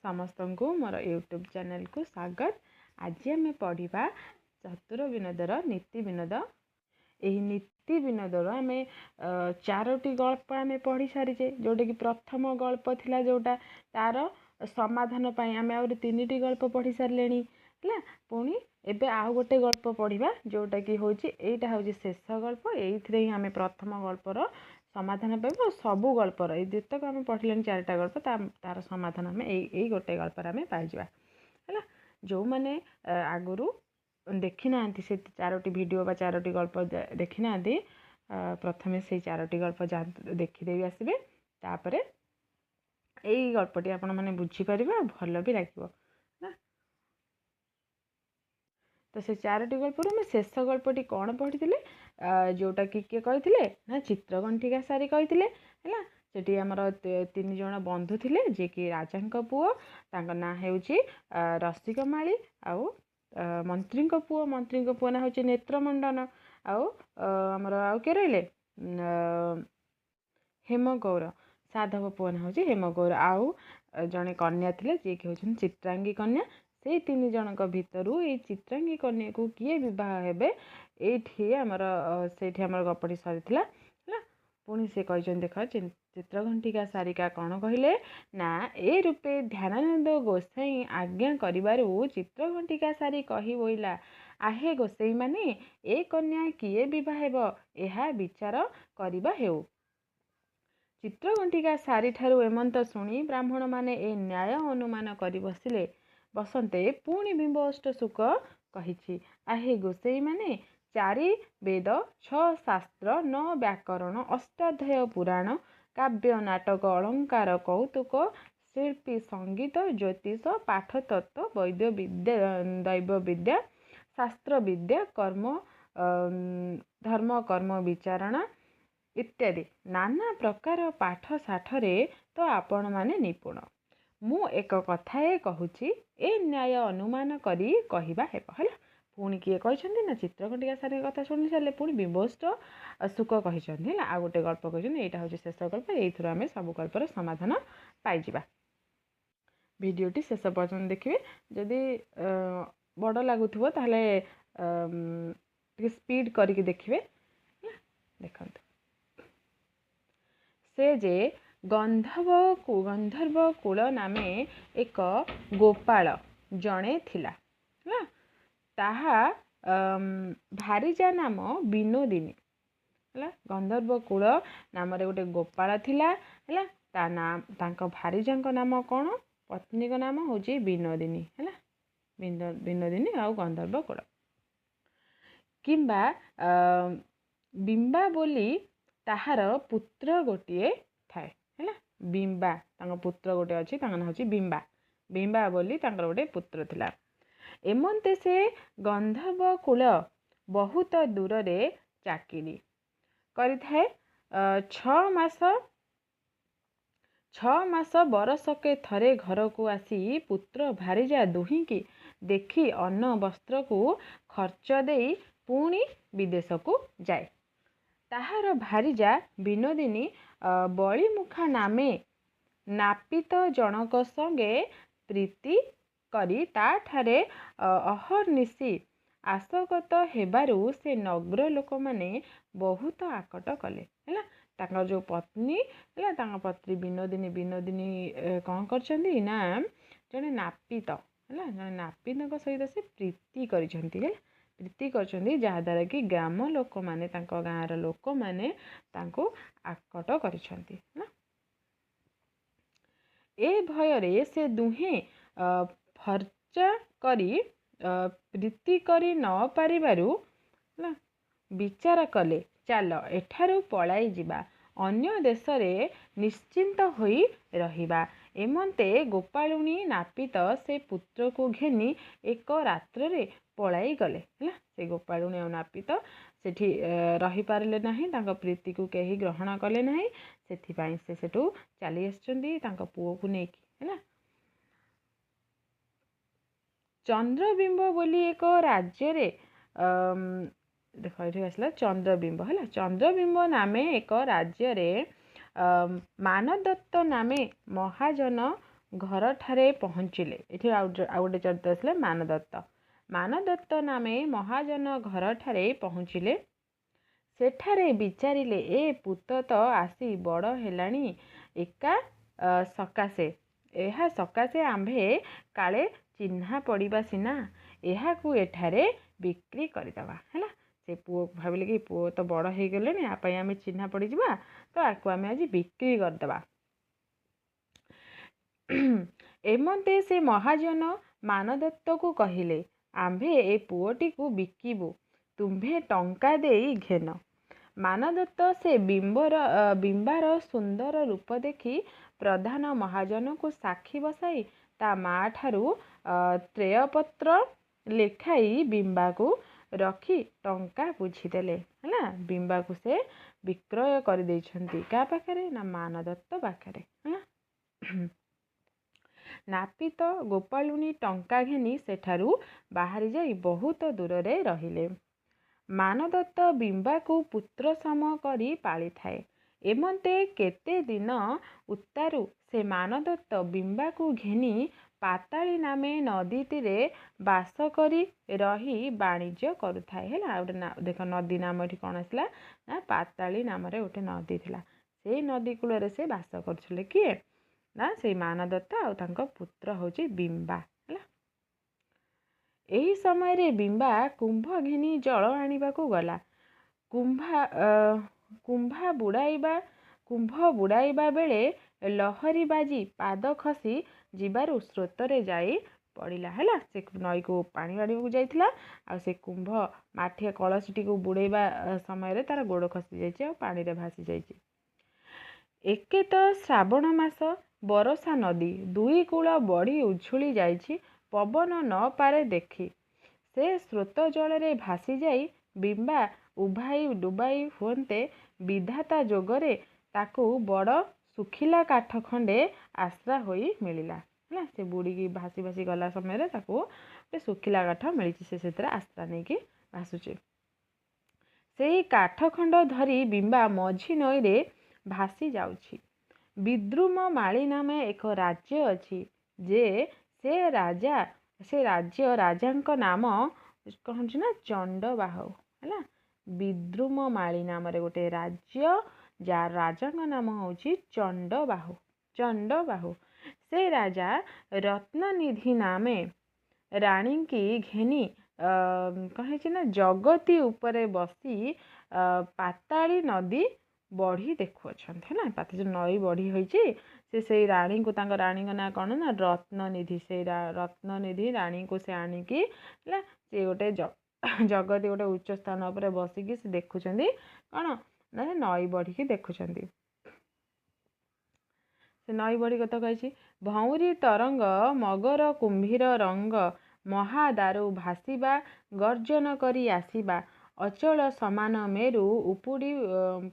समस्तଙ୍କୁ मोर YouTube channel को स्वागत। आज आम पढ़ा चतुर विनोदर नीति विनोद। यही नीति विनोदर आम चारोटी गल्प आम पढ़ी सारीचे, जोटा कि प्रथम गल्प थिला जोटा तार समाधान पाई आम आउरी 3टी गल्प पढ़ी सारे है। पुणी एबे आउ गोटे गल्प पढ़ा जोटा कि हूँ एटा हूँ शेष गल्प। ये आम प्रथम गल्पर समाधान पाइबा सबू गल्पर जितक आम पढ़ले 4टा गल्प तार समाधान आम यही गोटे गल्पर आम पाइबा है। जो मैंने आगुरु देखी ना से 4टी वीडियो बा 4टी गल्प देखी ना प्रथमे से 4टी गल्प देखीदे आसबे, तापर यही गल्पटी आपण मैंने बुझीपर भल भी लगे ना। तो से 4टी गल्प में शेष गल्पटी कौन पढ़ी जोटा कि किए कही ना चित्रगंठिका सारी कही है। सेठी आमर 3 जण बंधु थिले जे कि राजा पुओ, तांको ना हेउची रसिकमाली आउ मंत्री पुओ ना होची नेत्रमंडन आउ आमर आउ के रहिले हेमगौर, साधव पुओ ना होची हेमगौर आउ जणे कन्या थिले जे कि होचन चित्रांगी कन्या। से 3 जनक भितरु ए चित्रांगी कन्या को किए विवाह हेबे एठी आमर सेठी आमर गपटी सरीथिला है। पुणी से कहछन देख चित्रघंटिका सारिका कौन कहले ना ए रूपे ध्यानानंद गोसाई आज्ञा करिबारु चित्रघंटिका सारी कही बोइला, आहे गोसाई माने ए कन्या किए विवाह हेबो एहा विचार करिबा हेउ। चित्रघंटिका सारी ठारू एमंत शुणी ब्राह्मण माने ए न्याय अनुमान करि बसंते पुणी बिंबष्ट शुक कहिछि, आहे गोसाई माने 4 वेद 6 शास्त्र 9 व्याकरण 8 पुराण काव्य नाटक अलंकार कौतुक शिल्पी संगीत ज्योतिष पाठतत्व वैद्य विद्या दैव विद्या शास्त्र विद्या कर्म धर्म कर्म विचारणा इत्यादि नाना प्रकार पाठ साठरे तो आपण माने निपुण। मु एक कथाए कहूची ए न्याय अनुमान करी कहिबा हेबो हैला। पुणी किए कहते ना चित्रघंटिका सारी कथा शुणी सारे पुणी बिंबष्ट शुक कहते है। आ गोटे गल्प कहते यहाँ हूँ शेष गल्प। ये आम सब गल्पर समाधान पाइबा। भिडटी शेष पर्यटन देखिए, जदि बड़ लगुव ताले स्पीड करके देखिए। देखो से जे गंधर्व कूल नामे एक गोपाल जड़े थिला है। ताहा भारीजा नाम विनोदिनी है। गंधर्व कूल नाम गोटे गोपाल थिला है। ता नाम तांको भारीजा नाम कौन, पत्नी को नाम हूँ विनोदिनी है। विनोदिनी आउ गंधर्व कूल किंबा बिंबा बोली ताहार पुत्र गोटे थाए है। बिंबा तांको पुत्र गोटे अच्छी ना हूँ बिंबा। बिंबा बोली तांकर गोटे पुत्र थिला। एमंते से गंधर्व कूल बहुत दूर रे चाकिरी करि थाए। 6 मास बरसके थरे घर को आसी पुत्र भारीजा दुही की देखी अन्न वस्त्र को खर्च देई पुणी विदेश को जाए। ताहार भारीजा विनोदिनी बलिमुखा नामे नापित जनक संगे प्रीति करी ताठारे अहर्निशी आसगत हेबारु से नगर लोक माने बहुत आकट कले है। तांकर जो पत्नी है तांकर पत्नी विनोदिनी कौन करछंती ना जने नापित है। जने नापित सहित से प्रीति करिछंती है। प्रीति करछंती जहाद्वारा कि ग्राम लोक माने तांको गाँर लोक माने तांको आकट करिछंती है। ए भୟରେ से दुहे फर्चा करी प्रीति करी न पारिबारु ना विचार कले चाल एठारु पलाई जिबा अन्य देश रे निश्चिंत होई रहिबा। एमंते गोपालुनी नापित से पुत्र को घेनी एक रात्र रे पलाई गले है। से गोपालुनी और नापित सेठी रही पारले नाही, तांको प्रीति को केही ग्रहण कले नाही। सेथिपाई से सेठू चली आछंती तांको पुओ को नेकी है। चंद्रबिंब बोली एक राज्य रे देख ये आसला चंद्रबिंब है। चंद्रबिंब नामे एक राज्य रे मानदत्त नामे महाजन ଘରଠାରେ ପହଞ୍ଚିଲେ। ଏଠି ଆଉ ଗୋଟେ ଚରିତ୍ର ଆସିଲେ ମାନଦତ୍ତ। ମାନଦତ୍ତ ନାମେ ମହାଜନ ଘରଠାରେ ପହଞ୍ଚିଲେ। ସେଠାରେ ବିଚାରିଲେ, ଏ ପୁତ ତ ଆସି ବଡ଼ ହେଲାଣି, ଏକା ସକାଶେ ଏହା ସକାଶେ ଆମ୍ଭେ କାଳେ ଚିହ୍ନା ପଡ଼ିବା ସିନା, ଏହାକୁ ଏଠାରେ ବିକ୍ରି କରିଦେବା। ହେଲା, ସେ ପୁଅ ଭାବିଲେ କି ପୁଅ ତ ବଡ଼ ହେଇଗଲେଣି, ଆ ପାଇଁ ଆମେ ଚିହ୍ନା ପଡ଼ିଯିବା, ତ ଆକୁ ଆମେ ଆଜି ବିକ୍ରି କରିଦେବା। ଏମନ୍ତେ ସେ ମହାଜନ ମାନଦତ୍ତକୁ କହିଲେ, ଆମ୍ଭେ ଏ ପୁଅଟିକୁ ବିକିବୁ, ତୁମ୍ଭେ ଟଙ୍କା ଦେଇ ଘେନ। ମାନଦତ୍ତ ସେ ବିମ୍ବାର ସୁନ୍ଦର ରୂପ ଦେଖି ପ୍ରଧାନ ମହାଜନକୁ ସାକ୍ଷୀ ବସାଇ ତା ମା ଠାରୁ ତ୍ରେୟପତ୍ର ଲେଖାଇ ବିମ୍ବାକୁ ରଖି ଟଙ୍କା ବୁଝିଦେଲେ। ହେଲା, ବିମ୍ବାକୁ ସେ ବିକ୍ରୟ କରିଦେଇଛନ୍ତି। କାହା ପାଖରେ? ନା ମାନଦତ୍ତ ପାଖରେ। ହେଲା, ନାପିତ ଗୋପାଳୁଣୀ ଟଙ୍କା ଘେନି ସେଠାରୁ ବାହାରି ଯାଇ ବହୁତ ଦୂରରେ ରହିଲେ। ମାନଦତ୍ତ ବିମ୍ବାକୁ ପୁତ୍ର ସମ କରି ପାଳିଥାଏ। ଏମନ୍ତେ କେତେ ଦିନ ଉତ୍ତାରୁ ସେ ମାନଦତ୍ତ ବିମ୍ବାକୁ ଘେନି ପାତାଳି ନାମେ ନଦୀ ତୀରେ ବାସ କରି ରହି ବାଣିଜ୍ୟ କରୁଥାଏ। ହେଲା, ଆଉ ଗୋଟେ ଦେଖ ନଦୀ ନାମ ଏଠି କ'ଣ ଆସିଲା? ନା ପାତାଳି ନାମରେ ଗୋଟେ ନଦୀ ଥିଲା। ସେଇ ନଦୀ କୂଳରେ ସେ ବାସ କରୁଥିଲେ। କିଏ? ନା ସେଇ ମାନଦତ୍ତ ଆଉ ତାଙ୍କ ପୁତ୍ର ହେଉଛି ବିମ୍ବା। ହେଲା, ଏହି ସମୟରେ ବିମ୍ବା କୁମ୍ଭ ଘେନି ଜଳ ଆଣିବାକୁ ଗଲା। କୁମ୍ଭ ବୁଡ଼ାଇବା ବେଳେ ଲହରୀ ବାଜି ପାଦ ଖସି ଯିବାରୁ ସ୍ରୋତରେ ଯାଇ ପଡ଼ିଲା। ହେଲା, ସେ ନଈକୁ ପାଣି ଆଣିବାକୁ ଯାଇଥିଲା, ଆଉ ସେ କୁମ୍ଭ ମାଠିଆ କଳସୀଟିକୁ ବୁଡ଼େଇବା ସମୟରେ ତାର ଗୋଡ଼ ଖସି ଯାଇଛି, ଆଉ ପାଣିରେ ଭାସି ଯାଇଛି। ଏକେ ତ ଶ୍ରାବଣ ମାସ, ବରଷା ନଦୀ ଦୁଇ କୂଳ ବଢ଼ି ଉଛୁଳି ଯାଇଛି, ପବନ ନ ପାରେ ଦେଖି। ସେ ସ୍ରୋତ ଜଳରେ ଭାସି ଯାଇ ବିମ୍ବା ଉଭାଇ ଡୁବାଇ ହୁଅନ୍ତେ ବିଧାତା ଯୋଗରେ ତାକୁ ବଡ଼ ଶୁଖିଲା କାଠ ଖଣ୍ଡେ ଆଶ୍ରା ହୋଇ ମିଳିଲା। ହେଲା, ସେ ବୁଡ଼ିକି ଭାସି ଭାସି ଗଲା ସମୟରେ ତାକୁ ଗୋଟେ ଶୁଖିଲା କାଠ ମିଳିଛି, ସେ ସେଥିରେ ଆଶ୍ରା ନେଇକି ଭାସୁଛି। ସେଇ କାଠ ଖଣ୍ଡ ଧରି ବିମ୍ବା ମଝି ନଈରେ ଭାସି ଯାଉଛି। ବିଦ୍ରୁମ ମାଳି ନାମେ ଏକ ରାଜ୍ୟ ଅଛି, ଯେ ସେ ରାଜାଙ୍କ ନାମ କ'ଣ ହେଉଛି ନା ଚଣ୍ଡବାହୁ। ହେଲା, ବିଦ୍ରୁମ ମାଳି ନାମରେ ଗୋଟେ ରାଜ୍ୟ, ରାଜାଙ୍କ ନାମ ହେଉଛି ଚଣ୍ଡବାହୁ। ଚଣ୍ଡବାହୁ ସେ ରାଜା ରତ୍ନନିଧି ନାମେ ରାଣୀଙ୍କି ଘେନି କ'ଣ ହେଇଛି ନା ଜଗତୀ ଉପରେ ବସି ପାତାଳି ନଦୀ ବଢ଼ି ଦେଖୁଅଛନ୍ତି। ହେଲା, ପାତାଳି ଯେଉଁ ନଈ ବଢ଼ି ହୋଇଛି, ସେ ସେଇ ରାଣୀଙ୍କୁ, ତାଙ୍କ ରାଣୀଙ୍କ ନାଁ କ'ଣ ନା ରତ୍ନନିଧି। ସେଇ ରତ୍ନନିଧି ରାଣୀଙ୍କୁ ସେ ଆଣିକି, ହେଲା, ସେ ଗୋଟେ ଜଗତୀ ଗୋଟେ ଉଚ୍ଚ ସ୍ଥାନ ଉପରେ ବସିକି ସେ ଦେଖୁଛନ୍ତି କ'ଣ ନା ନଈ ବଢ଼ିକି ଦେଖୁଛନ୍ତି। ସେ ନଈ ବଢ଼ି କଥା କହିଛି, ଭଉଁରୀ ତରଙ୍ଗ ମଗର କୁମ୍ଭୀର ରଙ୍ଗ, ମହାଦାରୁ ଭାସିବା ଗର୍ଜନ କରି ଆସିବା, ଅଚଳ ସମାନ ମେରୁ ଉପୁଡ଼ି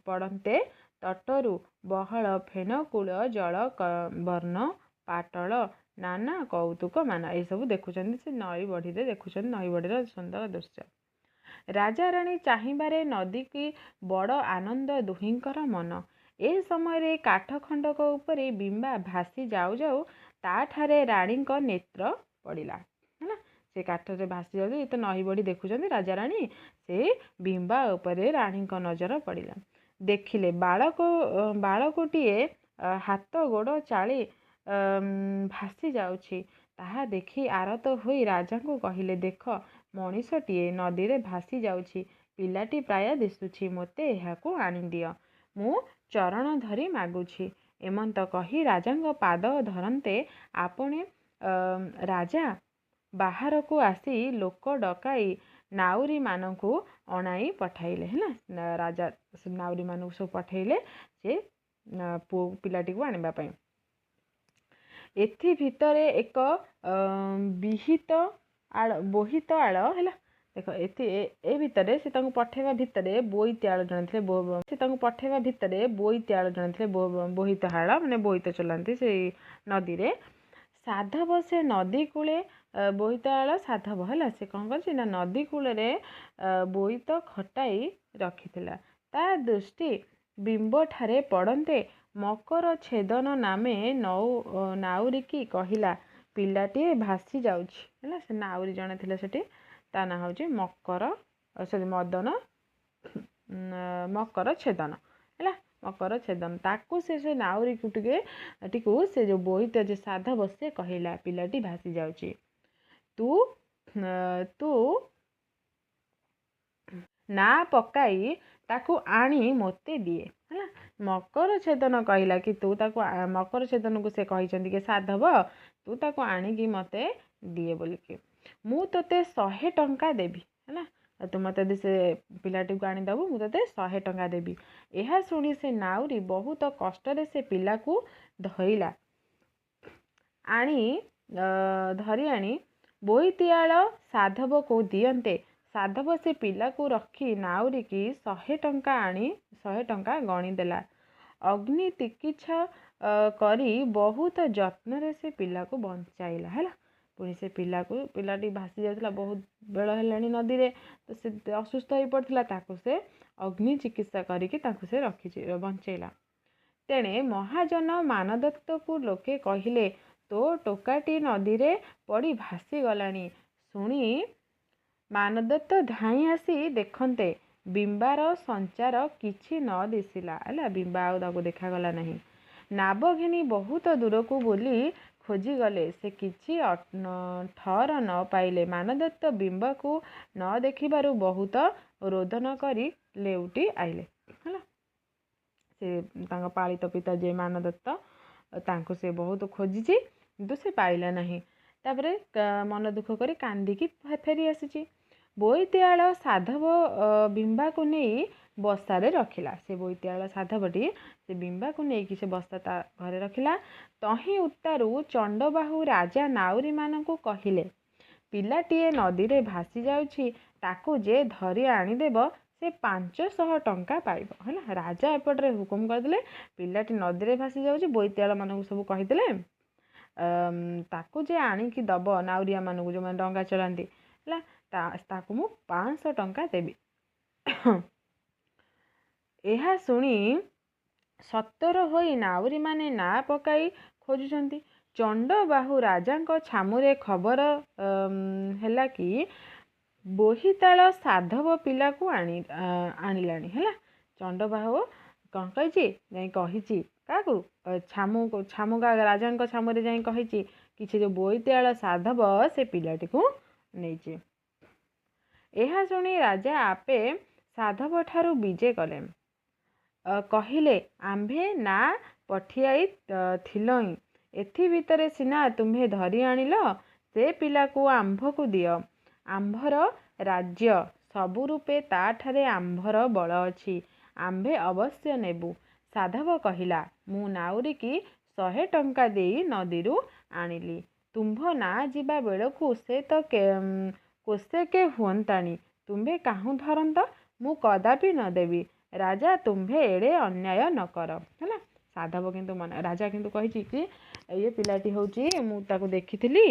ପଡ଼ନ୍ତେ ତଟରୁ, ବହଳ ଫେନକୂଳ ଜଳ ବର୍ଣ୍ଣ ପାଟଳ ନାନା କୌତୁକ ମାନ। ଏସବୁ ଦେଖୁଛନ୍ତି, ସେ ନଈ ବଢ଼ିରେ ଦେଖୁଛନ୍ତି, ନଈ ବଢ଼ିର ସୁନ୍ଦର ଦୃଶ୍ୟ। ରାଜା ରାଣୀ ଚାହିଁବାରେ ନଦୀକି ବଡ଼ ଆନନ୍ଦ ଦୁହିଁଙ୍କର ମନ। ଏ ସମୟରେ କାଠ ଖଣ୍ଡକ ଉପରେ ବିମ୍ବା ଭାସି ଯାଉ ଯାଉ ତାଠାରେ ରାଣୀଙ୍କ ନେତ୍ର ପଡ଼ିଲା। ହେଲା, ସେ କାଠରେ ଭାସି ଯାଉଛି, ତ ନଈ ବଢ଼ି ଦେଖୁଛନ୍ତି ରାଜା ରାଣୀ, ସେ ବିମ୍ବା ଉପରେ ରାଣୀଙ୍କ ନଜର ପଡ଼ିଲା। ଦେଖିଲେ ବାଳକଟିଏ ହାତ ଗୋଡ଼ ଚାଳି ଭାସି ଯାଉଛି। ତାହା ଦେଖି ଆରତ ହୋଇ ରାଜାଙ୍କୁ କହିଲେ, ଦେଖ, ମଣିଷଟିଏ ନଦୀରେ ଭାସି ଯାଉଛି, ପିଲାଟି ପ୍ରାୟ ଦିଶୁଛି, ମୋତେ ଏହାକୁ ଆଣିଦିଅ, ମୁଁ ଚରଣ ଧରି ମାଗୁଛି। ଏମନ୍ତ କହି ରାଜାଙ୍କ ପାଦ ଧରନ୍ତେ ଆପଣେ ରାଜା ବାହାରକୁ ଆସି ଲୋକ ଡକାଇ ନାଉରୀମାନଙ୍କୁ ଅଣାଇ ପଠାଇଲେ। ହେଲା, ରାଜା ନାଉରୀମାନଙ୍କୁ ସବୁ ପଠାଇଲେ ସେ ପିଲାଟିକୁ ଆଣିବା ପାଇଁ। ଏଥି ଭିତରେ ଏକ ବୋହିତ ଆଳ। ହେଲା, ଦେଖ ଏ ଭିତରେ ସେ ତାଙ୍କୁ ପଠାଇବା ଭିତରେ ବୋଇତିଆଳ ଜଣେ ଥିଲେ, ବୋଇତାଳ ମାନେ ବୋଇତ ଚଲାନ୍ତି ସେଇ ନଦୀରେ। ସାଧବ ସେ ନଦୀ କୂଳେ ବୋଇତାଳ ସାଧବ। ହେଲା, ସେ କ'ଣ କରିଛି ନା ନଦୀ କୂଳରେ ବୋଇତ ଖଟାଇ ରଖିଥିଲା। ତା ଦୃଷ୍ଟି ବିମ୍ବଠାରେ ପଡ଼ନ୍ତେ ମକର ଛେଦନ ନାମେ ନାଉରିକି କହିଲା ପିଲାଟିଏ ଭାସି ଯାଉଛି ହେଲା। ସେ ନାଉରୀ ଜଣେ ଥିଲେ ସେଠି, ତା ନାଁ ହେଉଛି ମଦନ ମକର ଛେଦନ ହେଲା। ମକର ଛେଦନ ତାକୁ ସେ ନାଉରୀକୁ ଟିକୁ ସେ ଯେଉଁ ବୋଇତ ଯେ ସାଧବ ସେ କହିଲା ପିଲାଟି ଭାସି ଯାଉଛି, ତୁ ନା ପକାଇ ତାକୁ ଆଣି ମୋତେ ଦିଏ ହେଲା। ମକର ଛେଦନ କହିଲା କି ତୁ ତାକୁ ମକର ଛେଦନକୁ ସେ କହିଛନ୍ତି କି ସାଧବ ତୁ ତାକୁ ଆଣିକି ମୋତେ ଦିଏ ବୋଲିକି, ମୁଁ ତୋତେ 100 ଟଙ୍କା ଦେବି ହେଲା। ତୁ ମୋତେ ଯଦି ସେ ପିଲାଟିକୁ ଆଣିଦେବୁ ମୁଁ ତୋତେ 100 ଟଙ୍କା ଦେବି। ଏହା ଶୁଣି ସେ ନାଉରୀ ବହୁତ କଷ୍ଟରେ ସେ ପିଲାକୁ ଧରି ଆଣି ବୋଇତିଆଳ ସାଧବକୁ ଦିଅନ୍ତେ, ସାଧବ ସେ ପିଲାକୁ ରଖି ନାଉରୀକି 100 ଟଙ୍କା ଗଣିଦେଲା। ଅଗ୍ନି ଚିକିତ୍ସା କରି ବହୁତ ଯତ୍ନରେ ସେ ପିଲାକୁ ବଞ୍ଚାଇଲା ହେଲା। ପୁଣି ସେ ପିଲାଟି ଭାସି ଯାଉଥିଲା, ବହୁତ ବେଳ ହେଲାଣି ନଦୀରେ, ତ ସେ ଅସୁସ୍ଥ ହୋଇପଡ଼ିଥିଲା, ତାକୁ ସେ ଅଗ୍ନି ଚିକିତ୍ସା କରିକି ତାକୁ ସେ ବଞ୍ଚାଇଲା। ତେଣେ ମହାଜନ ମାନଦତ୍ତକୁ ଲୋକେ କହିଲେ ତୋ ଟୋକାଟି ନଦୀରେ ପଡ଼ି ଭାସିଗଲାଣି। ଶୁଣି ମାନଦତ୍ତ ଧାଇଁ ଆସି ଦେଖନ୍ତେ ବିମ୍ବାର ସଞ୍ଚାର କିଛି ନ ଦିଶିଲା ହେଲା। ବିମ୍ବା ଆଉ ତାକୁ ଦେଖାଗଲା ନାହିଁ। ନାବ ଘେନି ବହୁତ ଦୂରକୁ ବୁଲି ଖୋଜିଗଲେ, ସେ କିଛି ଠର ନ ପାଇଲେ। ମାନଦତ୍ତ ବିମ୍ବାକୁ ନ ଦେଖିବାରୁ ବହୁତ ରୋଦନ କରି ଲେଉଟି ଆଇଲେ ହେଲା। ସେ ତାଙ୍କ ପାଳିତ ପିତା ଯେ ମାନଦତ୍ତ, ତାଙ୍କୁ ସେ ବହୁତ ଖୋଜିଛି କିନ୍ତୁ ସେ ପାଇଲା ନାହିଁ। ତାପରେ ମନ ଦୁଃଖ କରି କାନ୍ଦିକି ଫେରି ଆସିଛି। ବୋଇତିଆଳ ସାଧବ ବିମ୍ବାକୁ ନେଇ ବସାରେ ରଖିଲା। ସେ ବୋଇତିଆଳ ସାଧବଟି ସେ ବିମ୍ବାକୁ ନେଇକି ସେ ବସା ତା ଘରେ ରଖିଲା। ତହିଁ ଉତ୍ତାରୁ ଚଣ୍ଡବାହୁ ରାଜା ନାଉରୀମାନଙ୍କୁ କହିଲେ, ପିଲାଟିଏ ନଦୀରେ ଭାସି ଯାଉଛି, ତାକୁ ଯେ ଧରି ଆଣିଦେବ ସେ 500 ଟଙ୍କା ପାଇବ ହେଲା। ରାଜା ଏପଟରେ ହୁକୁମ କରିଦେଲେ, ପିଲାଟି ନଦୀରେ ଭାସି ଯାଉଛି, ବୋଇତିଆଳ ମାନଙ୍କୁ ସବୁ କହିଦେଲେ ତାକୁ ଯେ ଆଣିକି ଦବ ନାଉରିଆ ମାନଙ୍କୁ, ଯେଉଁମାନେ ଡଙ୍ଗା ଚଳାନ୍ତି ହେଲା, ତାକୁ ମୁଁ 500 ଟଙ୍କା ଦେବି। ଏହା ଶୁଣି ସତର ହୋଇ ନାଉରୀମାନେ ନା ପକାଇ ଖୋଜୁଛନ୍ତି। ଚଣ୍ଡବାହୁ ରାଜାଙ୍କ ଛାମୁରେ ଖବର ହେଲା କି ବୋଇତାଳ ସାଧବ ପିଲାକୁ ଆଣିଲାଣି ହେଲା। ଚଣ୍ଡବାହୁ କ'ଣ କହିଛି, ଯାଇ କହିଛି କାହାକୁ, ରାଜାଙ୍କ ଛାମୁରେ ଯାଇ କହିଛି କିଛି ଯେଉଁ ବୋଇତିଆଳ ସାଧବ ସେ ପିଲାଟିକୁ ନେଇଛି। ଏହା ଶୁଣି ରାଜା ଆପେ ସାଧବ ଠାରୁ ବିଜେ କଲେ। କହିଲେ, ଆମ୍ଭେ ନା ପଠିଆଇ ଥିଲଇଁ, ଏଥି ଭିତରେ ସିନା ତୁମ୍ଭେ ଧରି ଆଣିଲ। ସେ ପିଲାକୁ ଆମ୍ଭକୁ ଦିଅ, ଆମ୍ଭର ରାଜ୍ୟ ସବୁ ରୂପେ ତାଠାରେ ଆମ୍ଭର ବଳ ଅଛି, ଆମ୍ଭେ ଅବଶ୍ୟ ନେବୁ। ସାଧବ କହିଲା, ମୁଁ ନାଉରୀକି 100 ଟଙ୍କା ଦେଇ ନଦୀରୁ ଆଣିଲି। ତୁମ୍ଭ ନା ଯିବା ବେଳକୁ ସେ ତ କୋଶେକେ ହୁଅନ୍ତାଣି। ତୁମ୍ଭେ କାହୁଁ ଧରନ୍ତ, ମୁଁ କଦାପି ନ ଦେବି। ରାଜା ତୁମ୍ଭେ ଏଡ଼େ ଅନ୍ୟାୟ ନ କର ହେଲା। ସାଧବ କିନ୍ତୁ ରାଜା କିନ୍ତୁ କହିଛି କି ଇଏ ପିଲାଟି ହେଉଛି, ମୁଁ ତାକୁ ଦେଖିଥିଲି,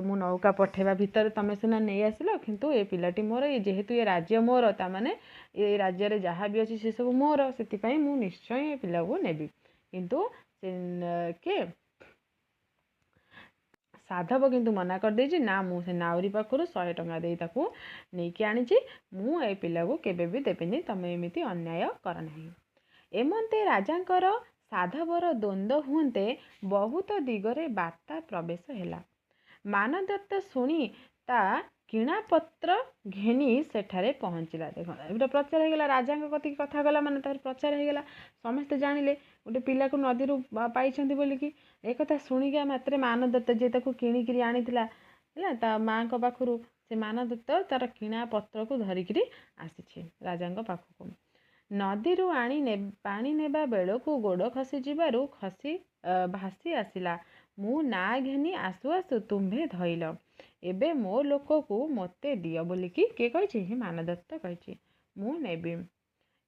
ମୁଁ ନୌକା ପଠେଇବା ଭିତରେ ତମେ ସିନା ନେଇ ଆସିଲ, କିନ୍ତୁ ଏ ପିଲାଟି ମୋର, ଯେହେତୁ ଏ ରାଜ୍ୟ ମୋର, ତାମାନେ ଏ ରାଜ୍ୟରେ ଯାହା ବି ଅଛି ସେସବୁ ମୋର, ସେଥିପାଇଁ ମୁଁ ନିଶ୍ଚୟ ଏ ପିଲାକୁ ନେବି। କିନ୍ତୁ ସାଧବ କିନ୍ତୁ ମନା କରିଦେଇଛି, ନା ମୁଁ ସେ ନାଉରୀ ପାଖରୁ 100 ଟଙ୍କା ଦେଇ ତାକୁ ନେଇକି ଆଣିଛି, ମୁଁ ଏ ପିଲାକୁ କେବେ ବି ଦେବିନି, ତମେ ଏମିତି ଅନ୍ୟାୟ କର ନାହିଁ। ଏମନ୍ତେ ରାଜାଙ୍କର ସାଧବର ଦ୍ୱନ୍ଦ୍ୱ ହୁଅନ୍ତେ ବହୁତ ଦିଗରେ ବାର୍ତ୍ତା ପ୍ରବେଶ ହେଲା। ମାନଦତ୍ତ ଶୁଣି ତା କିଣାପତ୍ର ଘେନି ସେଠାରେ ପହଞ୍ଚିଲା। ଦେଖ ଏଇଟା ପ୍ରଚାର ହେଇଗଲା, ରାଜାଙ୍କ କତିକି କଥା ଗଲା ମାନେ ତାର ପ୍ରଚାର ହେଇଗଲା, ସମସ୍ତେ ଜାଣିଲେ ଗୋଟେ ପିଲାକୁ ନଦୀରୁ ପାଇଛନ୍ତି ବୋଲିକି। ଏକଥା ଶୁଣିକି ମାତ୍ରେ ମାନଦତ୍ତ ଯିଏ ତାକୁ କିଣିକିରି ଆଣିଥିଲା ହେଲା ତା ମାଆଙ୍କ ପାଖରୁ, ସେ ମାନଦତ୍ତ ତାର କିଣା ପତ୍ରକୁ ଧରିକିରି ଆସିଛି ରାଜାଙ୍କ ପାଖକୁ। ନଦୀରୁ ପାଣି ନେବା ବେଳକୁ ଗୋଡ଼ ଖସିଯିବାରୁ ଭାସି ଆସିଲା। ମୁଁ ନା ଘେନି ଆସୁ ଆସୁ ତୁମ୍ଭେ ଧଇଲ, ଏବେ ମୋ ଲୋକକୁ ମୋତେ ଦିଅ ବୋଲିକି କିଏ କହିଛି, ମାନଦତ୍ତ କହିଛି, ମୁଁ ନେବି।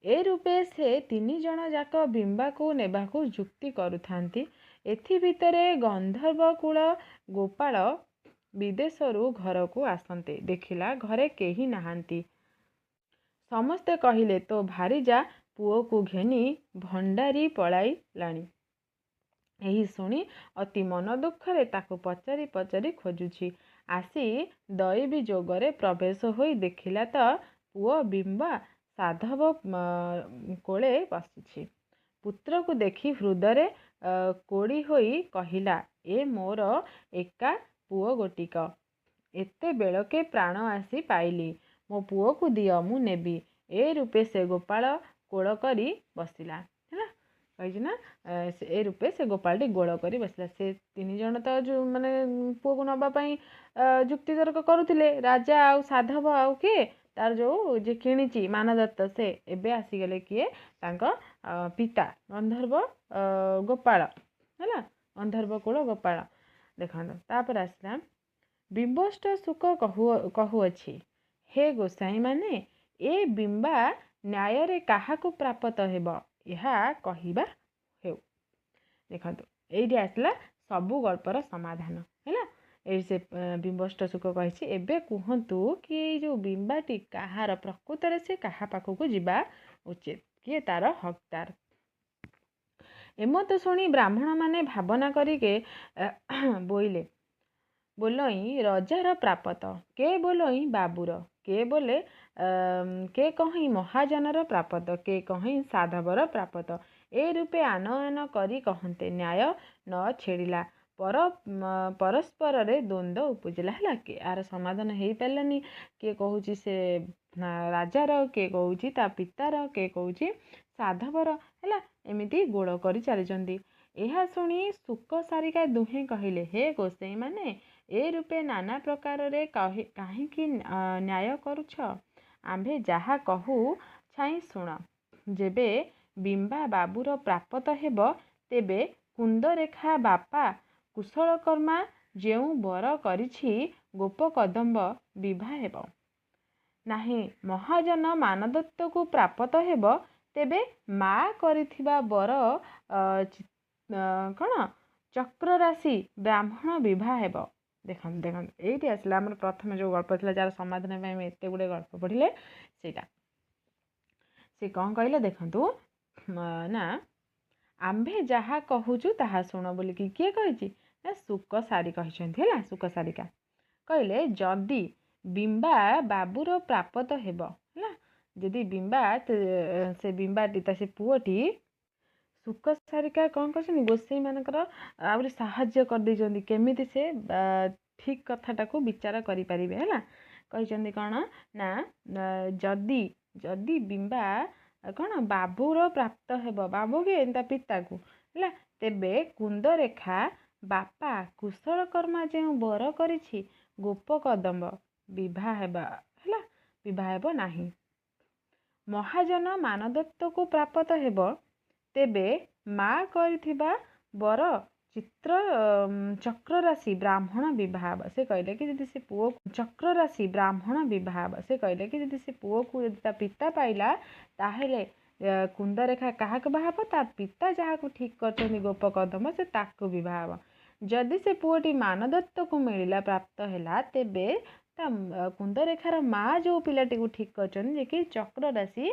ଏ ରୂପେ ସେ 3 ଜଣ ଯାକ ବିମ୍ବାକୁ ନେବାକୁ ଯୁକ୍ତି କରୁଥାନ୍ତି। ଏଥି ଭିତରେ ଗନ୍ଧର୍ବକୁଳ ଗୋପାଳ ବିଦେଶରୁ ଘରକୁ ଆସନ୍ତେ ଦେଖିଲା ଘରେ କେହି ନାହାନ୍ତି। ସମସ୍ତେ କହିଲେ, ତୋ ଭାରିଜା ପୁଅକୁ ଘେନି ଭଣ୍ଡାରୀ ପଳାଇଲାଣି। ଏହି ଶୁଣି ଅତି ମନ ଦୁଃଖରେ ତାକୁ ପଚାରି ପଚାରି ଖୋଜୁଛି। ଆସି ଦୈବୀ ଯୋଗରେ ପ୍ରବେଶ ହୋଇ ଦେଖିଲା ତ ପୁଅ ବିମ୍ବା ସାଧବ କୋଳେ ବସିଛି। ପୁତ୍ରକୁ ଦେଖି ହୃଦୟରେ କୋଡ଼ି ହୋଇ କହିଲା, ଏ ମୋର ଏକା ପୁଅ ଗୋଟିକ। ଏତେବେଳକେ ପ୍ରାଣ ଆସି ପାଇଲି। ମୋ ପୁଅକୁ ଦିଅ, ମୁଁ ନେବି। ଏ ରୂପେ ସେ ଗୋପାଳ କୋଳ କରି ବସିଲା। ହେଲା, କହିଛି ନା, ଏ ରୂପେ ସେ ଗୋପାଳଟି ଗୋଳ କରି ବସିଲା। ସେ ତିନି ଜଣ ତ ଯେଉଁ ମାନେ ପୁଅକୁ ନେବା ପାଇଁ ଯୁକ୍ତିତର୍କ କରୁଥିଲେ, ରାଜା ଆଉ ସାଧବ ଆଉ କିଏ, ତାର ଯେଉଁ ଯିଏ କିଣିଛି ମାନଦତ୍ତ, ସେ ଏବେ ଆସିଗଲେ କିଏ, ତାଙ୍କ ପିତା ଗନ୍ଧର୍ବ ଗୋପାଳ। ହେଲା, ଗନ୍ଧର୍ବ କୂଳ ଗୋପାଳ। ଦେଖନ୍ତୁ ତାପରେ ଆସିଲା, ବିମ୍ବଷ୍ଟ ଶୁକ କହୁଅଛି, ହେ ଗୋସାଇଁମାନେ, ଏ ବିମ୍ବା ନ୍ୟାୟରେ କାହାକୁ ପ୍ରାପ୍ତ ହେବ, ଏହା କହିବା ହେଉ। ଦେଖନ୍ତୁ ଏଇଠି ଆସିଲା ସବୁ ଗଳ୍ପର ସମାଧାନ। ହେଲା, ଏଇ ସେ ବିମ୍ବଷ୍ଟ ଶୁକ କହିଛି, ଏବେ କୁହନ୍ତୁ କି ଏଇ ଯେଉଁ ବିମ୍ବାଟି କାହାର, ପ୍ରକୃତରେ ସେ କାହା ପାଖକୁ ଯିବା ଉଚିତ, କିଏ ତାର ହକଦାର। ଏମତ ଶୁଣି ବ୍ରାହ୍ମଣମାନେ ଭାବନା କରିକେ ବୋଇଲେ, ବୋଲଇଁ ରଜାର ପ୍ରାପତ, କେ ବୋଲଇଁ ବାବୁର, କେ କହିଁ ମହାଜନର ପ୍ରାପତ, କେ କହିଁ ସାଧବର ପ୍ରାପତ। ଏ ରୂପେ ଆନ ଆନ କରି କହନ୍ତେ ନ୍ୟାୟ ନ ଛିଡ଼ିଲା, ପରସ୍ପରରେ ଦ୍ୱନ୍ଦ୍ୱ ଉପୁଜିଲା। ହେଲା, ଆର ସମାଧାନ ହେଇପାରିଲାନି। କିଏ କହୁଛି ସେ ରାଜାର, କିଏ କହୁଛି ତା ପିତାର, କିଏ କହୁଛି ସାଧବର। ହେଲା, ଏମିତି ଗୋଳ କରି ଚାଲିଛନ୍ତି। ଏହା ଶୁଣି ଶୁକ ସାରିକା ଦୁହେଁ କହିଲେ, ହେ ଗୋସେଇଁମାନେ, ଏ ରୂପେ ନାନା ପ୍ରକାରରେ କାହିଁକି ନ୍ୟାୟ କରୁଛ? ଆମ୍ଭେ ଯାହା କହୁ ଛାଇଁ ଶୁଣ। ଯେବେ ବିମ୍ବା ବାବୁର ପ୍ରାପତ ହେବ, ତେବେ କୁନ୍ଦରେଖା ବାପା କୁଶଳକର୍ମା ଯେଉଁ ବର କରିଛି ଗୋପକଦମ୍ବ ବିଭା ହେବ। ନାହିଁ ମହାଜନ ମାନଦତ୍ତକୁ ପ୍ରାପତ ହେବ, ତେବେ ମା କରିଥିବା ବର କ'ଣ ଚକ୍ରରାଶି ବ୍ରାହ୍ମଣ ବିଭା ହେବ। ଦେଖନ୍ତୁ ଏଇଠି ଆସିଲା ଆମର ପ୍ରଥମେ ଯେଉଁ ଗଳ୍ପ ଥିଲା, ଯାହାର ସମାଧାନ ପାଇଁ ଆମେ ଏତେ ଗୁଡ଼ିଏ ଗଳ୍ପ ପଢ଼ିଲେ, ସେଇଟା ସେ କ'ଣ କହିଲେ ଦେଖନ୍ତୁ ନା, ଆମ୍ଭେ ଯାହା କହୁଛୁ ତାହା ଶୁଣ ବୋଲିକି କିଏ କହିଛି ନା ଶୁକ ସାରି କହିଛନ୍ତି। ହେଲା, ଶୁକ ସାରିକା କହିଲେ, ଯଦି ବିମ୍ବା ବାବୁର ପ୍ରାପତ ହେବ, ହେଲା, ଯଦି ବିମ୍ବା ସେ ବିମ୍ବାଟି ତା ସେ ପୁଅଟି, ଶୁକ ସାରିକା କ'ଣ କରିଛନ୍ତି, ଗୋସେଇଁମାନଙ୍କର ଆହୁରି ସାହାଯ୍ୟ କରିଦେଇଛନ୍ତି, କେମିତି ସେ ଠିକ୍ କଥାଟାକୁ ବିଚାର କରିପାରିବେ। ହେଲା, କହିଛନ୍ତି କ'ଣ ନା, ଯଦି ବିମ୍ବା କ'ଣ ବାବୁର ପ୍ରାପ୍ତ ହେବ, ବାବୁ କିଏ, ତା ପିତାକୁ, ହେଲା, ତେବେ କୁନ୍ଦରେଖା ବାପା କୁଶଳକର୍ମା ଯେଉଁ ବର କରିଛି ଗୋପକଦମ୍ବ ବିଭା ହେବ। ହେଲା, ବିଭା ହେବ ନାହିଁ। ମହାଜନ ମାନଦତ୍ତକୁ ପ୍ରାପତ ହେବ, ତେବେ ମା କରିଥିବା ବର ଚକ୍ରରାଶି ବ୍ରାହ୍ମଣ ବିଭା ହେବ। ସେ କହିଲେ କି ଯଦି ସେ ପୁଅକୁ ଚକ୍ରରାଶି ବ୍ରାହ୍ମଣ ବିଭା ହେବ, ସେ କହିଲେ କି ଯଦି ସେ ପୁଅକୁ ଯଦି ତା ପିତା ପାଇଲା, ତାହେଲେ କୁନ୍ଦରେଖା କାହାକୁ ବାହା ହେବ, ତା ପିତା ଯାହାକୁ ଠିକ୍ କରିଛନ୍ତି ଗୋପକଦମ୍ବ, ସେ ତାକୁ ବିଭା ହେବ। ଯଦି ସେ ପୁଅଟି ମାନଦତ୍ତକୁ ମିଳିଲା, ପ୍ରାପ୍ତ ହେଲା, ତେବେ ତା କୁନ୍ଦରେଖାର ମା ଯେଉଁ ପିଲାଟିକୁ ଠିକ୍ କରିଛନ୍ତି, ଯେ କି ଚକ୍ରରାଶି,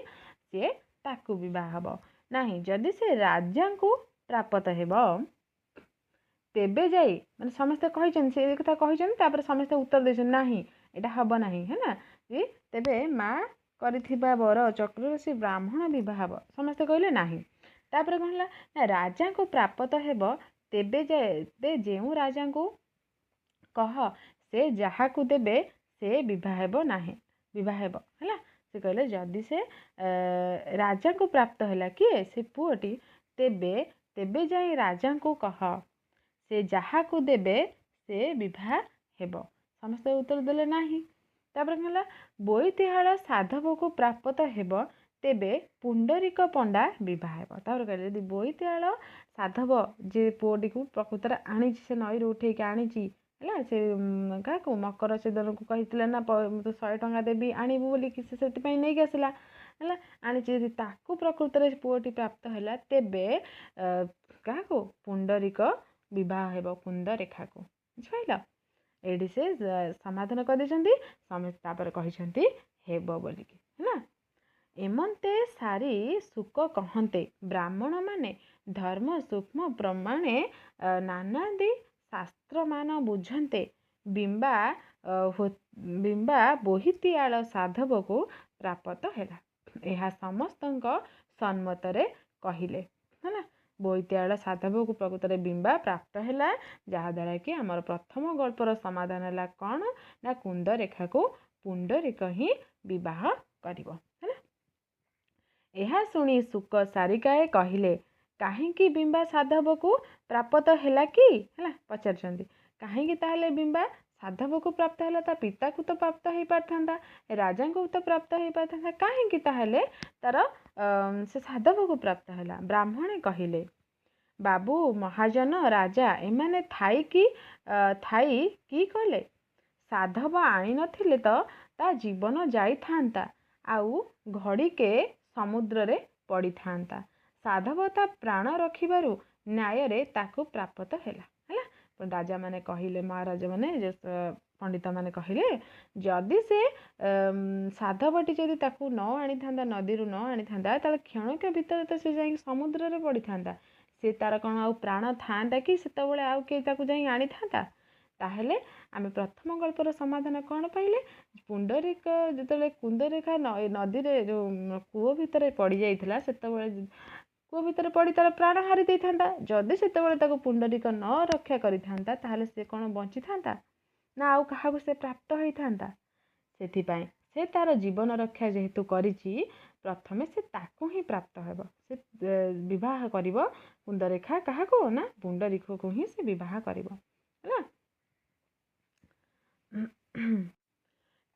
ସିଏ ତାକୁ ବିବାହ ହେବ। ନାହିଁ ଯଦି ସେ ରାଜାଙ୍କୁ ପ୍ରାପତ ହେବ, ତେବେ ଯାଇ, ମାନେ ସମସ୍ତେ କହିଛନ୍ତି, ସେ କଥା କହିଛନ୍ତି, ତାପରେ ସମସ୍ତେ ଉତ୍ତର ଦେଇଛନ୍ତି ନାହିଁ ଏଇଟା ହେବ ନାହିଁ। ହେଲା, ତେବେ ମା କରିଥିବା ବର ଚକ୍ରରାଶି ବ୍ରାହ୍ମଣ ବିବାହ ହେବ, ସମସ୍ତେ କହିଲେ ନାହିଁ। ତାପରେ କ'ଣ ହେଲା ନା, ରାଜାଙ୍କୁ ପ୍ରାପତ ହେବ, ତେବେ ଯେଉଁ ରାଜାଙ୍କୁ କହ, ସେ ଯାହାକୁ ଦେବେ ସେ ବିବାହ ହେବ ନାହିଁ, ବିବାହ ହେବ। ହେଲା, ସେ କହିଲେ ଯଦି ସେ ରାଜାଙ୍କୁ ପ୍ରାପ୍ତ ହେଲା, କିଏ, ସେ ପୁଅଟି, ତେବେ ଯାଇ ରାଜାଙ୍କୁ କହ, ସେ ଯାହାକୁ ଦେବେ ସେ ବିବାହ ହେବ। ସମସ୍ତେ ଉତ୍ତର ଦେଲେ ନାହିଁ। ତାପରେ କ'ଣ ହେଲା, ବୋଇତିହାଳ ସାଧବକୁ ପ୍ରାପତ ହେବ, ତେବେ ପୁଣ୍ଡରିକ ପଣ୍ଡା ବିବାହ ହେବ। ତାପରେ କହିଲେ ଯଦି ବୋଇତିହାଳ ସାଧବ ଯେ ପୁଅଟିକୁ ପ୍ରକୃତରେ ଆଣିଛି, ସେ ନଈରୁ ଉଠେଇକି ଆଣିଛି, ହେଲା, ସେ କାହାକୁ ମକର ଚେଦନକୁ କହିଥିଲା ନା 100 ଟଙ୍କା ଦେବି ଆଣିବୁ ବୋଲିକି, ସେ ସେଥିପାଇଁ ନେଇକି ଆସିଲା। ହେଲା, ଆଣିଛି, ଯଦି ତାକୁ ପ୍ରକୃତରେ ପୁଅଟି ପ୍ରାପ୍ତ ହେଲା, ତେବେ କାହାକୁ ପୁଣ୍ଡରିକ ବିବାହ ହେବ, କୁନ୍ଦରେଖାକୁ। ବୁଝିପାରିଲ, ଏଇଠି ସେ ସମାଧାନ କରିଦେଇଛନ୍ତି, ସମସ୍ତେ ତାପରେ କହିଛନ୍ତି ହେବ ବୋଲିକି। ହେଲା, ଏମନ୍ତେ ସାରି ଶୁକ କହନ୍ତେ ବ୍ରାହ୍ମଣମାନେ ଧର୍ମ ସୂକ୍ଷ୍ମ ପ୍ରମାଣେ ନାନାଦି ଶାସ୍ତ୍ରମାନ ବୁଝନ୍ତେ ବିମ୍ବା ବୋହିତିଆଳ ସାଧବକୁ ପ୍ରାପ୍ତ ହେଲା। ଏହା ସମସ୍ତଙ୍କ ସମ୍ମତରେ କହିଲେ ହେଲା। ବୋଇତିଆଳ ସାଧବକୁ ପ୍ରକୃତରେ ବିମ୍ବା ପ୍ରାପ୍ତ ହେଲା, ଯାହାଦ୍ୱାରା କି ଆମର ପ୍ରଥମ ଗଳ୍ପର ସମାଧାନ ହେଲା କ'ଣ ନା କୁନ୍ଦରେଖାକୁ ପୁଣ୍ଡରୀକ ହିଁ ବିବାହ କରିବ ହେଲା। ଏହା ଶୁଣି ଶୁକ ସାରିକାଏ କହିଲେ, କାହିଁକି ବିମ୍ବା ସାଧବକୁ ପ୍ରାପ୍ତ ହେଲା କି ହେଲା ପଚାରୁଛନ୍ତି। କାହିଁକି ତାହେଲେ ବିମ୍ବା ସାଧବକୁ ପ୍ରାପ୍ତ ହେଲା? ତା ପିତାକୁ ତ ପ୍ରାପ୍ତ ହେଇପାରିଥାନ୍ତା, ରାଜାଙ୍କୁ ତ ପ୍ରାପ୍ତ ହେଇପାରିଥାନ୍ତା, କାହିଁକି ତାହେଲେ ତାର ସେ ସାଧବକୁ ପ୍ରାପ୍ତ ହେଲା? ବ୍ରାହ୍ମଣେ କହିଲେ, ବାବୁ ମହାଜନ ରାଜା ଏମାନେ ଥାଇ କି କଲେ? ସାଧବ ଆଣିନଥିଲେ ତ ତା ଜୀବନ ଯାଇଥାନ୍ତା, ଆଉ ଘଡ଼ିକେ ସମୁଦ୍ରରେ ପଡ଼ିଥାନ୍ତା। ସାଧବ ତା ପ୍ରାଣ ରଖିବାରୁ ନ୍ୟାୟରେ ତାକୁ ପ୍ରାପ୍ତ ହେଲା ହେଲା। ରାଜାମାନେ କହିଲେ, ମହାରାଜାମାନେ ପଣ୍ଡିତମାନେ କହିଲେ, ଯଦି ସେ ସାଧବଟି ଯଦି ତାକୁ ନ ଆଣିଥାନ୍ତା, ନଦୀରୁ ନ ଆଣିଥାନ୍ତା, ତାହେଲେ କ୍ଷଣକ ଭିତରେ ତ ସେ ଯାଇକି ସମୁଦ୍ରରେ ପଡ଼ିଥାନ୍ତା। ସେ ତାର କ'ଣ ଆଉ ପ୍ରାଣ ଥାନ୍ତା କି ସେତେବେଳେ ଆଉ କେହି ତାକୁ ଯାଇ ଆଣିଥାନ୍ତା? ତାହେଲେ ଆମେ ପ୍ରଥମ ଗଳ୍ପର ସମାଧାନ କ'ଣ ପାଇଲେ? ପୁଣ୍ଡରୀକ ଯେତେବେଳେ କୁନ୍ଦରେଖା ନଦୀରେ ଯେଉଁ କୂଅ ଭିତରେ ପଡ଼ିଯାଇଥିଲା, ସେତେବେଳେ କୂଅ ଭିତରେ ପଡ଼ି ତାର ପ୍ରାଣ ହାରି ଦେଇଥାନ୍ତା। ଯଦି ସେତେବେଳେ ତାକୁ ପୁଣ୍ଡରୀକ ନ ରକ୍ଷା କରିଥାନ୍ତା, ତାହେଲେ ସେ କ'ଣ ବଞ୍ଚିଥାନ୍ତା ନା ଆଉ କାହାକୁ ସେ ପ୍ରାପ୍ତ ହେଇଥାନ୍ତା? ସେଥିପାଇଁ ସେ ତାର ଜୀବନ ରକ୍ଷା ଯେହେତୁ କରିଛି, ପ୍ରଥମେ ସେ ତାକୁ ହିଁ ପ୍ରାପ୍ତ ହେବ। ସେ ବିବାହ କରିବ କୁନ୍ଦରେଖା କାହାକୁ ନା ପୁଣ୍ଡରୀକକୁ ହିଁ ସେ ବିବାହ କରିବ ହେଲା।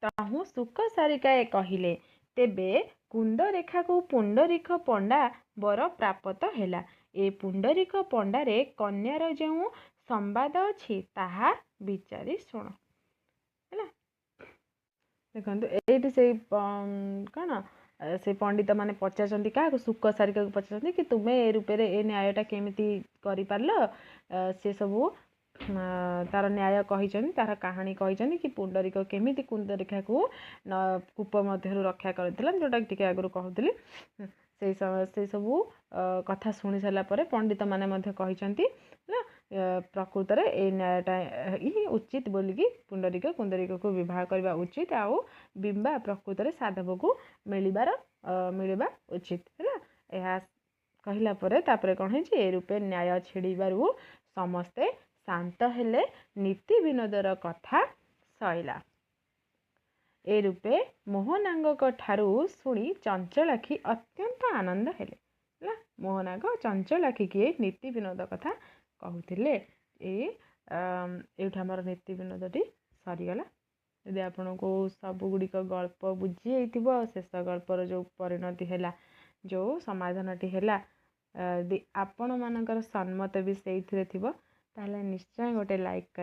ତହୁଁ ଶୁକ ସାରିକାଏ କହିଲେ, ତେବେ କୁନ୍ଦରେଖାକୁ ପୁଣ୍ଡରୀକ ପଣ୍ଡା ବର ପ୍ରାପ୍ତ ହେଲା। ଏ ପୁଣ୍ଡରୀକ ପଣ୍ଡାରେ କନ୍ୟାର ଯେଉଁ ସମ୍ବାଦ ଅଛି ତାହା ବିଚାରି ଶୁଣ ହେଲା। ଦେଖନ୍ତୁ ଏଇଠି ସେଇ କ'ଣ ସେ ପଣ୍ଡିତ ମାନେ ପଚାରୁଛନ୍ତି କାହାକୁ? ଶୁକ ସାରିକାକୁ ପଚାରୁଛନ୍ତି କି ତୁମେ ଏ ରୂପରେ ଏ ନ୍ୟାୟଟା କେମିତି କରିପାରିଲ? ସେ ସବୁ ତାର ନ୍ୟାୟ କହିଛନ୍ତି, ତାର କାହାଣୀ କହିଛନ୍ତି କି ପୁଣ୍ଡରୀକ କେମିତି କୁନ୍ଦରେଖାକୁ କୂପ ମଧ୍ୟରୁ ରକ୍ଷା କରିଥିଲା, ଯେଉଁଟାକି ଟିକେ ଆଗରୁ କହୁଥିଲି। ସେଇ ସବୁ କଥା ଶୁଣି ସାରିଲା ପରେ ପଣ୍ଡିତମାନେ ମଧ୍ୟ କହିଛନ୍ତି ହେଲା, ପ୍ରକୃତରେ ଏଇ ନ୍ୟାୟଟା ହିଁ ଉଚିତ ବୋଲିକି ପୁଣ୍ଡରୀକ କୁନ୍ଦରୀକକୁ ବିବାହ କରିବା ଉଚିତ, ଆଉ ବିମ୍ବା ପ୍ରକୃତରେ ସାଧବକୁ ମିଳିବା ଉଚିତ ହେଲା। ଏହା କହିଲା ପରେ ତାପରେ କ'ଣ ହେଇଛି? ଏ ରୂପେ ନ୍ୟାୟ ଛିଡ଼ିବାରୁ ସମସ୍ତେ ଶାନ୍ତ ହେଲେ, ନୀତି ବିନୋଦର କଥା ସଇଲା। ଏ ରୂପେ ମୋହନାଙ୍ଗଙ୍କ ଠାରୁ ଶୁଣି ଚଞ୍ଚଳାକ୍ଷୀ ଅତ୍ୟନ୍ତ ଆନନ୍ଦ ହେଲେ ହେଲା। ମୋହନାଙ୍ଗ ଚଞ୍ଚଳାକ୍ଷୀ କିଏ? ନୀତି ବିନୋଦ କଥା କହୁଥିଲେ। ଏଇଠି ଆମର ନୀତି ବିନୋଦଟି ସରିଗଲା। ଯଦି ଆପଣଙ୍କୁ ସବୁଗୁଡ଼ିକ ଗଳ୍ପ ବୁଝି ଯାଇଥିବ, ଶେଷ ଗଳ୍ପର ଯେଉଁ ପରିଣତି ହେଲା, ଯେଉଁ ସମାଧାନଟି ହେଲା, ଯଦି ଆପଣମାନଙ୍କର ସମ୍ମତ ବି ସେଇଥିରେ ଥିବ, ତାହେଲେ ନିଶ୍ଚୟ ଗୋଟେ ଲାଇକ୍